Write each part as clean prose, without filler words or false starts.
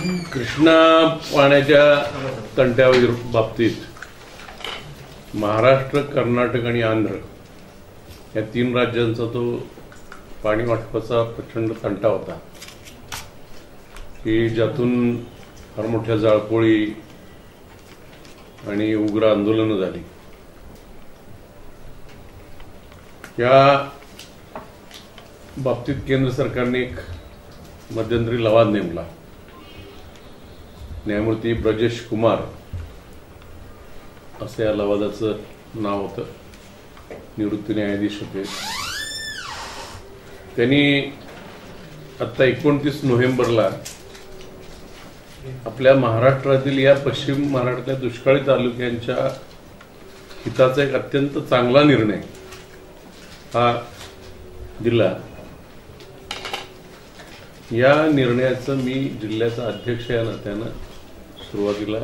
कृष्णा पाण्याच्या तंट्यावर बाबतीत महाराष्ट्र, कर्नाटक आणि आंध्र या तीन राज्यांचा तो पाणी वाटपाचा प्रचंड तंटा होता की ज्यातून फार मोठ्या जाळपोळी आणि उग्र आंदोलनं झाली। या बाबतीत केंद्र सरकारने एक मध्यंतरी लवाद नेमला। न्यायमूर्ती ब्रजेश कुमार असे या लवादाचं नाव होतं। निवृत्त न्यायाधीश होते। त्यांनी आता 29 नोव्हेंबरला आपल्या महाराष्ट्रातील या पश्चिम महाराष्ट्रातल्या दुष्काळी तालुक्यांच्या हिताचा एक अत्यंत चांगला निर्णय हा दिला। या निर्णयाचं मी जिल्ह्याचा अध्यक्ष या नात्यानं सुरुवातीला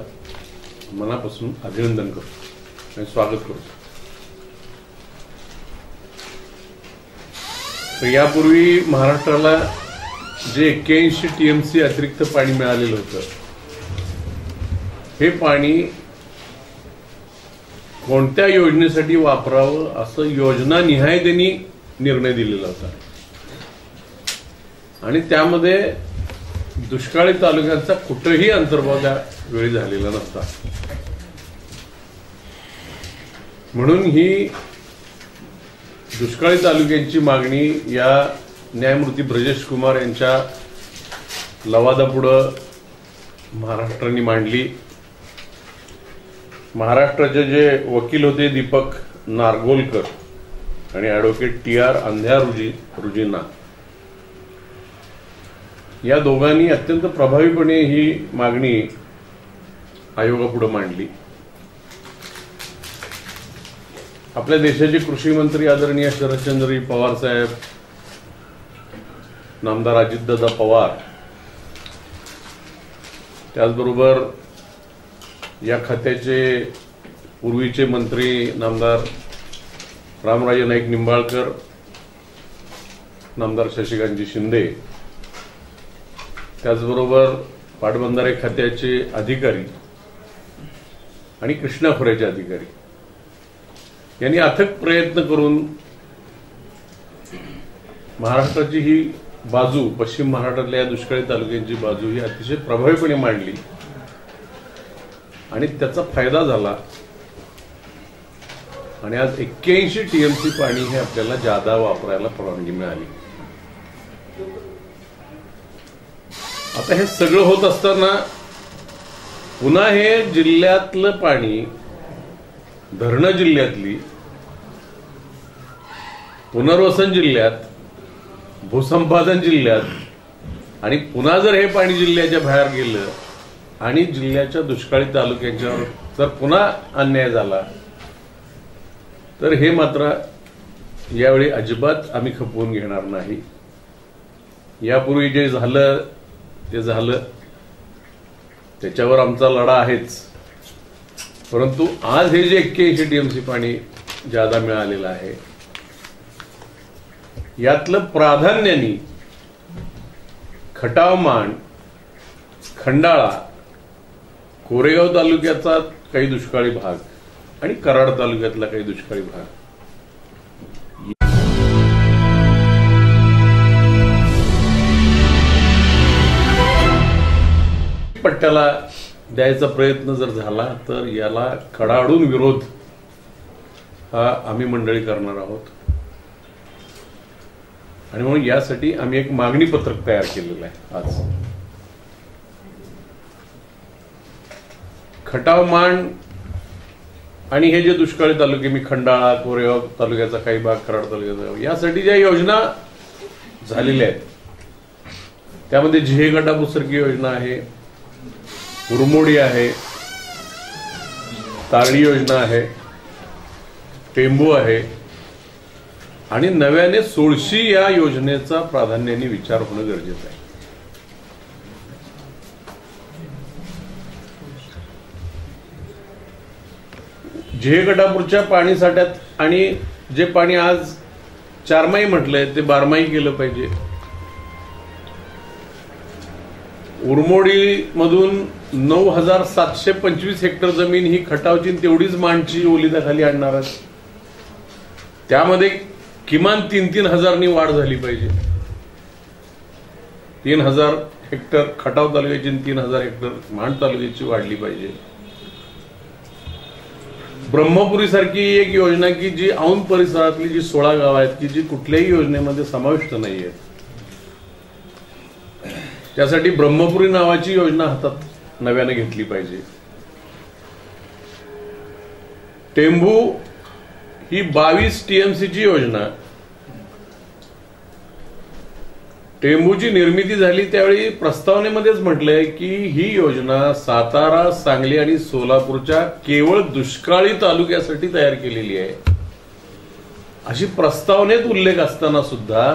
मनापासून अभिनंदन करतो आणि स्वागत करतो। यापूर्वी महाराष्ट्राला जे 81 TMC अतिरिक्त पाणी मिळालेलं होतं, हे पाणी कोणत्या योजनेसाठी वापरावं असं योजनानिहाय त्यांनी निर्णय दिलेला होता आणि त्यामध्ये दुष्काळी तालुक्यांचा कुठेही अंतर्भाव त्यावेळी झालेला नसता। म्हणून ही दुष्काळी तालुक्यांची मागणी या न्यायमूर्ती ब्रजेश कुमार यांच्या लवादापुढे महाराष्ट्राने मांडली। महाराष्ट्राचे जे वकील होते दीपक नारगोलकर आणि ॲडव्होकेट TR अंध्या रुजीना या दोघांनी अत्यंत प्रभावीपणे ही मागणी आयोगापुढे मांडली। आपल्या देशाचे कृषी मंत्री आदरणीय शरदचंद्र पवार साहेब, नामदार अजितदादा पवार, त्याचबरोबर या खात्याचे पूर्वीचे मंत्री नामदार रामराजे नाईक निंबाळकर, नामदार शशिकांतजी शिंदे, त्याचबरोबर पाटबंधारे खात्याचे अधिकारी आणि कृष्णा खोऱ्याचे अधिकारी यांनी अथक प्रयत्न करून महाराष्ट्राची ही बाजू, पश्चिम महाराष्ट्रातल्या या दुष्काळी तालुक्यांची बाजू ही अतिशय प्रभावीपणे मांडली आणि त्याचा फायदा झाला आणि आज 81 TMC पाणी हे आपल्याला जादा वापरायला परवानगी मिळाली। आता हे सगळं होत असताना पुन्हा हे जिल्ह्यातलं पाणी, धरणं जिल्ह्यातली, पुनर्वसन जिल्ह्यात, भूसंपादन जिल्ह्यात आणि पुन्हा जर हे पाणी जिल्ह्याच्या बाहेर गेलं आणि जिल्ह्याच्या दुष्काळी तालुक्यांच्यावर जर पुन्हा अन्याय झाला तर हे मात्र यावेळी अजिबात आम्ही खपवून घेणार नाही। यापूर्वी जे झालं ते झालं, त्याच्यावर आमचा लढा आहेच, परंतु आज हे जे 81 TMC पाणी जादा मिळालेलं आहे यातलं प्राधान्याने खटावमाण, खंडाळा, कोरेगाव तालुक्याचा काही दुष्काळी भाग आणि कराड तालुक्यातला काही दुष्काळी भाग पट्ट्याला द्यायचा प्रयत्न जर झाला तर याला कडाडून विरोध हा आम्ही मंडळी करणार आहोत आणि म्हणून यासाठी आम्ही एक मागणी पत्रक तयार केलेलं आहे। आज खटावमाण आणि हे जे दुष्काळी तालुके, मी खंडाळा, कोरेगाव तालुक्याचा काही भाग, कराड तालुक्याचा, यासाठी ज्या योजना झालेल्या आहेत त्यामध्ये झिहे गटापूरसारखी योजना आहे, उरमोडी आहे, तारळी योजना आहे, टेंबू आहे आणि नव्याने सोळशी या योजनेचा प्राधान्याने विचार होणं गरजेचं आहे। झिहे गटापूरच्या पाणी साठ्यात आणि जे पाणी आज 4माही म्हटलंय ते 12माही केलं पाहिजे। उरमोडी मधून 9,725 हेक्टर जमीन ही खटावची तेवढीच मांडची ओलिताखाली आणणार आहे. त्यामध्ये किमान 3-3 हजारनी वाढ झाली पाहिजे. 3,000 हेक्टर खटाव तालुक्याची 3,000 हेक्टर मांड तालुक्याची वाढली पाहिजे. ब्रह्मपुरी सारखी एक योजना की जी औंध परिसरातली जी 16 गाव आहेत की जी कुठल्याही योजनेमध्ये समाविष्ट नाहीये, त्यासाठी ब्रह्मपुरी नावाची योजना हातात नव्याने घेतली पाहिजे. टेंभू ही 22 टीएमसीची योजना. टेंभूची निर्मिती झाली त्यावेळी प्रस्तावनेमध्येच म्हटलंय की ही योजना सातारा, सांगली आणि सोलापूरच्या केवळ दुष्काळी तालुक्यासाठी तयार केलेली आहे. अशी प्रस्तावनेत उल्लेख असताना सुद्धा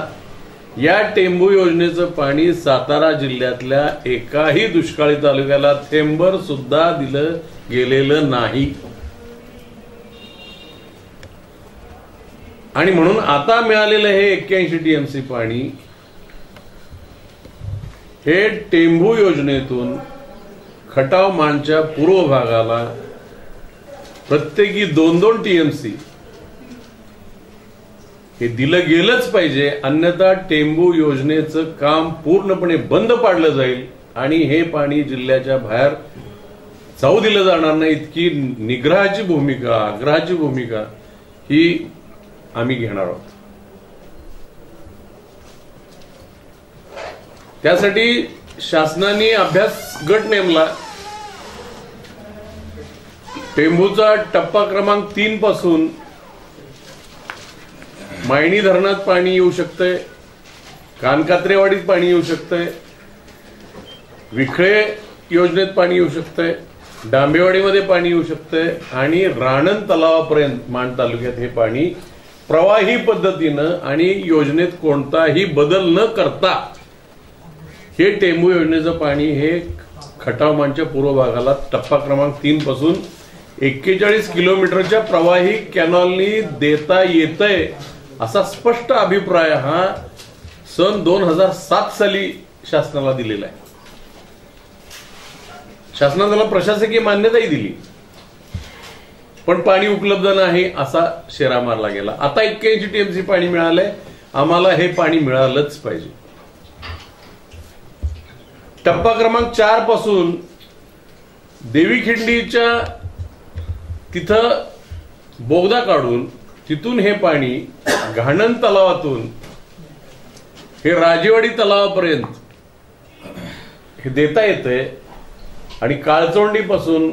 या टेंभू योजनेचं पाणी सातारा जिल्ह्यातल्या एकाही दुष्काळी तालुक्याला थेंबर सुद्धा दिलं गेलेलं नाही. आणि म्हणून आता मिळालेलं हे 81 टीएमसी पाणी हे टेंभू योजनेतून खटाव मांडच्या पूर्व भागाला प्रत्येकी 2-2 टीएमसी हे दिलं गेलंच पाहिजे. अन्यथा टेंभू योजनेचं काम पूर्णपणे बंद पाडलं जाईल आणि हे पाणी जिल्ह्याच्या बाहेर जाऊ दिलं जाणार नाही. इतकी निग्रहाची भूमिका, आग्रहाची भूमिका ही आम्ही घेणार आहोत. त्यासाठी शासनाने अभ्यास गट नेमला. टेंभूचा टप्पा क्रमांक 3 पासून मायणी धरणात पाणी येऊ शकतंय, कानकात्रेवाडीत पाणी येऊ शकतंय, विखळे योजनेत पाणी येऊ शकतंय, डांबेवाडीमध्ये पाणी येऊ शकतंय आणि राणन तलावापर्यंत माण तालुक्यात हे पाणी प्रवाही पद्धतीनं आणि योजनेत कोणताही बदल न करता हे टेंभू योजनेचं पाणी हे खटाव मांडच्या पूर्व भागाला टप्पा क्रमांक 3 पासून 41 किलोमीटरच्या प्रवाही कॅनॉलनी देता येतंय असा स्पष्ट अभिप्राय हा सन 2007 साली शासनाला दिलेला आहे. शासनाने त्याला प्रशासकीय मान्यताही दिली, पण पाणी उपलब्ध नाही असा शेरा मारला गेला. आता 81 टीएमसी पाणी मिळालंय, आम्हाला हे पाणी मिळालंच पाहिजे. टप्पा क्रमांक 4 पासून देवीखिंडीच्या तिथं बोगदा काढून तिथून हे पाणी घाणन तलावातून हे राजेवाडी तलावापर्यंत हे देता येतंय आणि काळचोंडी पासून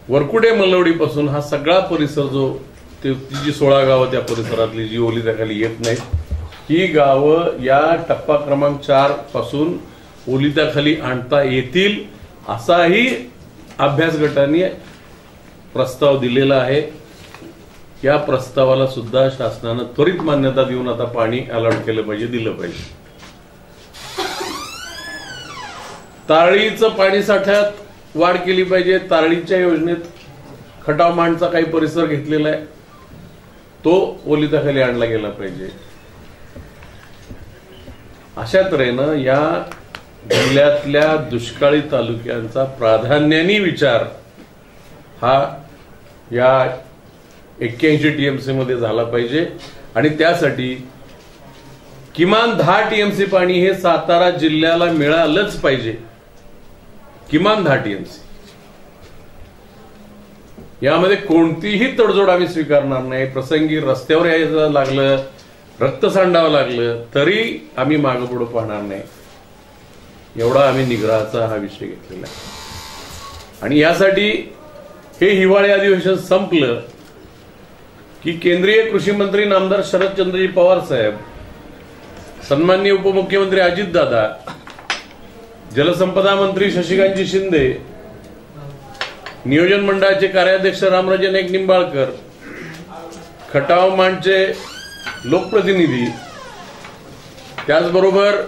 वरकुडे मलवडी पासून हा सगळा परिसर जो ती जी 16 गावं त्या परिसरातली जी ओलिताखाली येत नाहीत ही गावं या टप्पा क्रमांक 4 पासून ओलिताखाली आणता येतील असाही अभ्यास गटाने प्रस्ताव दिलेला आहे. या प्रस्तावाला सुद्धा शासनानं त्वरित मान्यता देऊन आता पाणी अलॉट केलं पाहिजे, दिलं पाहिजे. तारळीचं पाणी साठ्यात वाढ केली पाहिजे. तारळीच्या योजनेत खटाव मांडचा काही परिसर घेतलेला आहे तो ओलिताखाली आणला गेला पाहिजे. अशा तऱ्हेनं या जिल्ह्यातल्या दुष्काळी तालुक्यांचा प्राधान्याने विचार हा या 81 टीएमसी मध्ये झाला पाहिजे आणि त्यासाठी किमान 10 टीएमसी पाणी हे सातारा जिल्ह्याला मिळालंच पाहिजे. किमान 10 टीएमसी. यामध्ये कोणतीही तडजोड आम्ही स्वीकारणार नाही. प्रसंगी रस्त्यावर यायचं लागलं, रक्त सांडावं लागलं तरी आम्ही मागं पुढे पाहणार नाही. एवढा आम्ही निग्रहाचा हा विषय घेतलेला आहे. आणि यासाठी हे हिवाळी अधिवेशन संपलं की केंद्रीय कृषी मंत्री नामदार शरदचंद्रजी पवार साहेब, सन्माननीय उपमुख्यमंत्री अजितदादा, जलसंपदा मंत्री शशिकांतजी शिंदे, नियोजन मंडळाचे कार्याध्यक्ष रामराजे नाईक निंबाळकर, खटाव मांडचे लोकप्रतिनिधी, त्याचबरोबर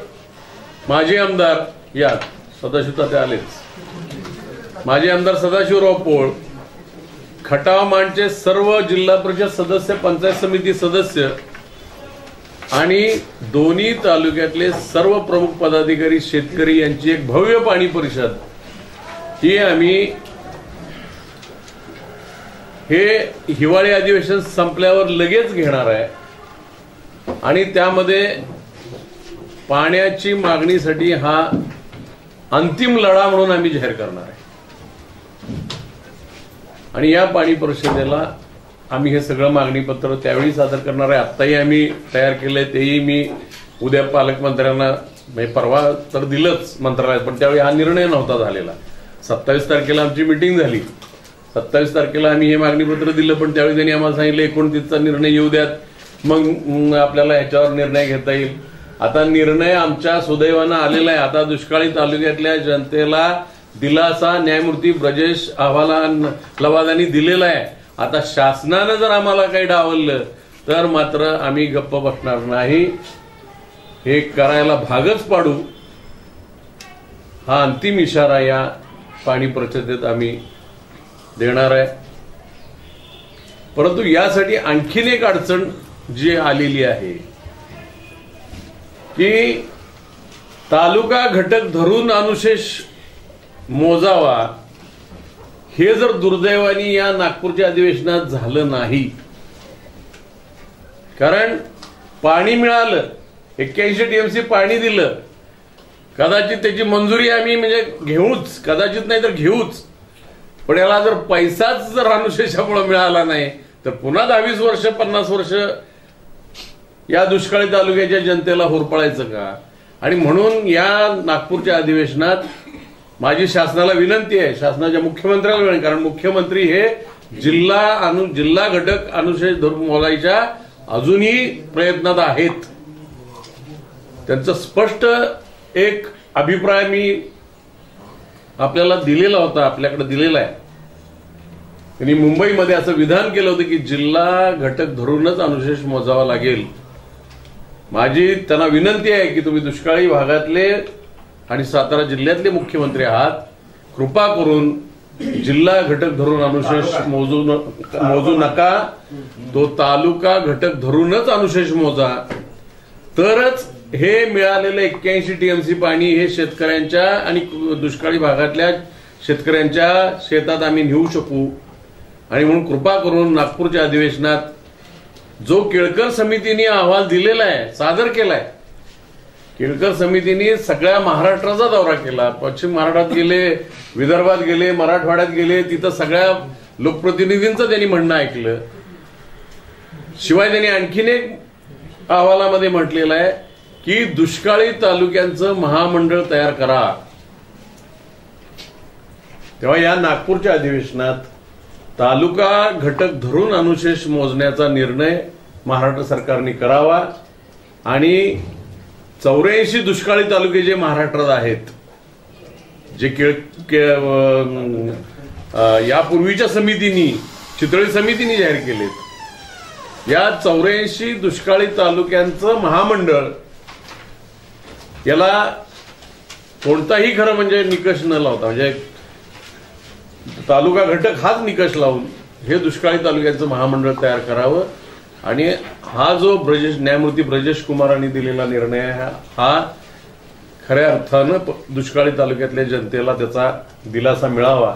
माजी आमदार यात सदाशिव आलेच, माजी आमदार सदाशिवराव पोळ, खटाव मांडचे सर्व जिल्हा परिषद सदस्य, पंचायत समिती सदस्य, आणि दोन्ही तालुक्यातले सर्व प्रमुख पदाधिकारी शेतकरी यांची एक भव्य पाणी परिषद ही आम्ही हे हिवाळी अधिवेशन संपल्यावर लगेच घेणार आहे आणि त्यामध्ये पाण्याची मागणीसाठी हा अंतिम लढा म्हणून आम्ही जाहीर करणार आहे। आणि या पाणी परिषदेला आम्ही हे सगळं मागणीपत्र त्यावेळी सादर करणार आहे। आत्ताही आम्ही तयार केलंय, तेही मी उद्या पालकमंत्र्यांना म्हणजे परवा तर दिलंच मंत्रालयात, पण त्यावेळी हा निर्णय नव्हता झालेला। 27 तारखेला आमची मीटिंग झाली, 27 तारखेला आम्ही हे मागणीपत्र दिलं, पण त्यावेळी त्यांनी आम्हाला सांगितलं 29चा निर्णय येऊ द्यात, मग आपल्याला ह्याच्यावर निर्णय घेता येईल। आता निर्णय आमच्या सुदैवानं आलेला आहे। आता दुष्काळी तालुक्यातल्या जनतेला दिलासा न्यायमूर्ती ब्रजेश लवादांनी दिलेला आहे। आता शासनानं जर आम्हाला काही डावललं तर मात्र आम्ही गप्प बसणार नाही, हे करायला भागच पाडू, हा अंतिम इशारा या पाणी परिषदेत आम्ही देणार आहे। परंतु यासाठी आणखीन एक अडचण जी आलेली आहे की तालुका घटक धरून अनुशेष मोजावा, हे जर दुर्दैवाने या नागपूरच्या अधिवेशनात झालं नाही, कारण पाणी मिळालं, 81 टीएमसी पाणी दिलं, कदाचित त्याची मंजुरी आम्ही म्हणजे घेऊच, कदाचित नाही तर घेऊच, पण याला जर पैसाच जर अनुशेषामुळे मिळाला नाही तर पुन्हा 20 वर्ष 50 वर्ष या दुष्काळी तालुक्याच्या जनतेला होरपळायचं का? आणि म्हणून या नागपूरच्या अधिवेशनात माझी शासनाला विनंती आहे, शासनाच्या मुख्यमंत्र्याला विनंती, कारण मुख्यमंत्री हे जिल्हा घटक अनुशेष धरून मोजायच्या अजूनही प्रयत्नात आहेत। त्यांचा स्पष्ट एक अभिप्राय मी आपल्याला दिलेला होता, आपल्याकडे दिलेला आहे। त्यांनी मुंबईमध्ये असं विधान केलं होतं की जिल्हा घटक धरूनच अनुशेष मोजावा लागेल। माझी त्यांना विनंती आहे की तुम्ही दुष्काळी भागातले आणि सातारा जिल्ह्यातले मुख्यमंत्री आहात, कृपा करून जिल्हा घटक धरून अनुशेष मोजू नका, तो तालुका घटक धरूनच अनुशेष मोजा, तरच हे मिळालेलं 81 टीएमसी पाणी हे शेतकऱ्यांच्या आणि दुष्काळी भागातल्या शेतकऱ्यांच्या शेतात आम्ही नेऊ शकू। आणि म्हणून कृपा करून नागपूरच्या अधिवेशनात जो केळकर समितीने अहवाल दिलेला आहे, सादर केलाय, केळकर समितीने सगळ्या महाराष्ट्राचा दौरा केला, पश्चिम महाराष्ट्रात गेले, विदर्भात गेले, मराठवाड्यात गेले, तिथं सगळ्या लोकप्रतिनिधींचं त्यांनी म्हणणं ऐकलं। शिवाय त्यांनी आणखीन एक अहवालामध्ये म्हटलेलं आहे की दुष्काळी तालुक्यांचं महामंडळ तयार करा। तेव्हा या नागपूरच्या अधिवेशनात तालुका घटक धरून अनुशेष मोजण्याचा निर्णय महाराष्ट्र सरकारने करावा आणि 84 दुष्काळी तालुके जे महाराष्ट्रात आहेत, जे यापूर्वीच्या समितीनी, चितळी समितीने जाहीर केलेत, या 84 दुष्काळी तालुक्यांचं महामंडळ, याला कोणताही खरं म्हणजे निकष न लावता, म्हणजे तालुका घटक हाच निकष लावून हे दुष्काळी तालुक्यांचं महामंडळ तयार करावं। आणि हा जो न्यायमूर्ती ब्रजेश कुमारांनी दिलेला निर्णय आहे, हा खऱ्या अर्थानं दुष्काळी तालुक्यातल्या जनतेला त्याचा दिलासा मिळावा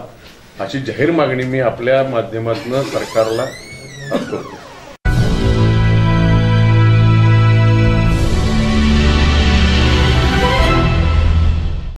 अशी जाहीर मागणी मी आपल्या माध्यमातून सरकारला करतो।